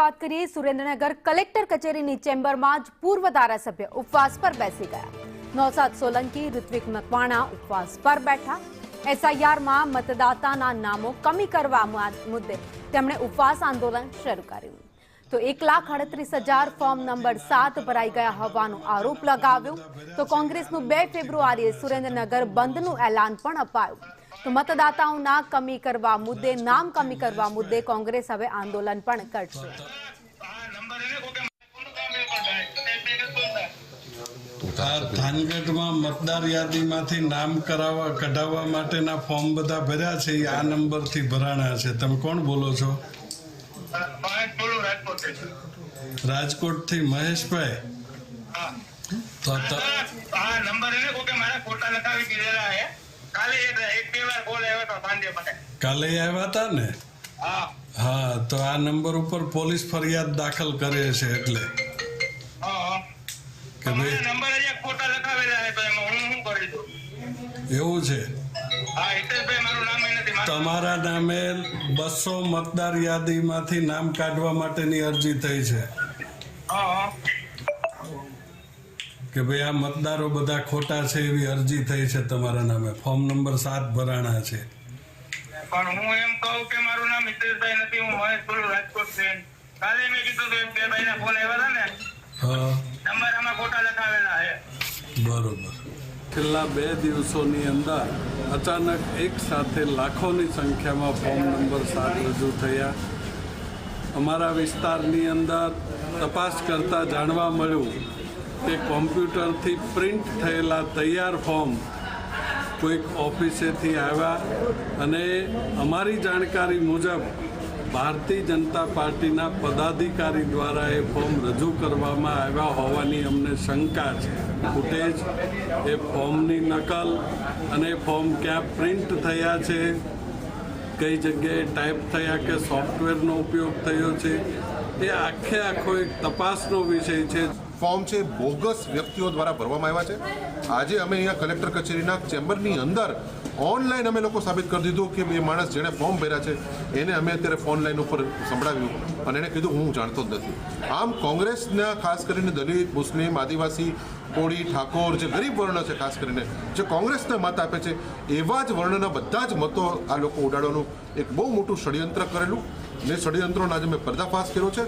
વાત કરીએ, સુરેન્દ્રનગર કલેક્ટર કચેરીની ચેમ્બરમાં જ પૂર્વ ધારાસભ્ય ઉપવાસ પર બેસી ગયા। નૌશાદ સોલંકી, ઋત્વિક મકવાણા ઉપવાસ પર બેઠા। એસઆઈઆરમાં મતદાતાના નામો કમી કરવા મુદ્દે તેમણે ઉપવાસ આંદોલન શરૂ કર્યું। તો 1,38,000 ફોર્મ નંબર 7 ભરાઈ ગયા હોવાનો આરોપ લગાવ્યો। તો કોંગ્રેસનું 2 ફેબ્રુઆરીએ સુરેન્દ્રનગર બંધનું એલાન પણ અપાયું। તો મતદાતાઓના કમી કરવા મુદ્દે, નામ કમી કરવા મુદ્દે કોંગ્રેસ હવે આંદોલન પણ કરશે। થાનગઢમાં મતદાર યાદીમાંથી નામ કઢાવવા માટેના ફોર્મ બધા ભર્યા છે, આ નંબરથી ભરાણા છે। તમે કોણ બોલો છો? રાજકોટથી મહેશભાઈ। તો કાલે આવ્યા હતા ને? હા, તો આ નંબર ઉપર પોલીસ ફરિયાદ દાખલ કરે છે એટલે કે ભાઈ એવું છે। તમારા નામે 200 મતદાર યાદીમાંથી નામ કાઢવા માટેની અરજી થઈ છે કે ભાઈ આ મતદારો બધા ખોટા છે, એવી અરજી થઈ છે તમારા નામે। ફોર્મ નંબર 7 ભરાણા છે। પણ હું એમ કહું કે મારું નામ હિતેશભાઈ નથી, હું મહેશ બોલું, રાજકોટ થી। કાલે મેં કીધું કે બે ભાઈના ફોન આવ્યા હતા ને, હા, નંબર આમાં ખોટા લખાવેલા છે। બરોબર। છેલ્લા 2 દિવસોની અંદર અચાનક એક સાથે લાખોની સંખ્યામાં ફોર્મ નંબર 7 રજૂ થયા। અમારા વિસ્તારની અંદર તપાસ કરતા જાણવા મળ્યું કે કોમ્પ્યુટરથી પ્રિન્ટ થયેલા તૈયાર ફોર્મ કોઈક ઓફિસેથી આવ્યા અને અમારી જાણકારી મુજબ ભારતીય જનતા પાર્ટીના પદાધિકારી દ્વારા એ ફોર્મ રજૂ કરવામાં આવ્યા હોવાની અમને શંકા છે। ફૂટેજ, એ ફોર્મની નકલ અને ફોર્મ ક્યાં પ્રિન્ટ થયા છે, કઈ જગ્યાએ ટાઈપ થયા કે સોફ્ટવેરનો ઉપયોગ થયો છે, એ આખો એક તપાસનો વિષય છે। ફોર્મ છે બોગસ વ્યક્તિઓ દ્વારા ભરવામાં આવ્યા છે। આજે અમે અહીંયા કલેક્ટર કચેરીના ચેમ્બરની અંદર ઓનલાઈન અમે લોકો સાબિત કરી દીધું કે એ માણસ જેણે ફોર્મ ભર્યા છે એને અમે અત્યારે ફોન લાઈન ઉપર સંભળાવ્યું અને એણે કીધું હું જાણતો જ નથી। આમ કોંગ્રેસના ખાસ કરીને દલિત, મુસ્લિમ, આદિવાસી, કોળી, ઠાકોર, જે ગરીબ વર્ણ છે ખાસ કરીને, જે કોંગ્રેસને મત આપે છે એવા જ વર્ણના બધા જ મતો આ લોકો ઉડાડવાનું એક બહુ મોટું ષડયંત્ર કરેલું ને ષડયંત્રોનો આજે મેં પર્દાફાશ કર્યો છે।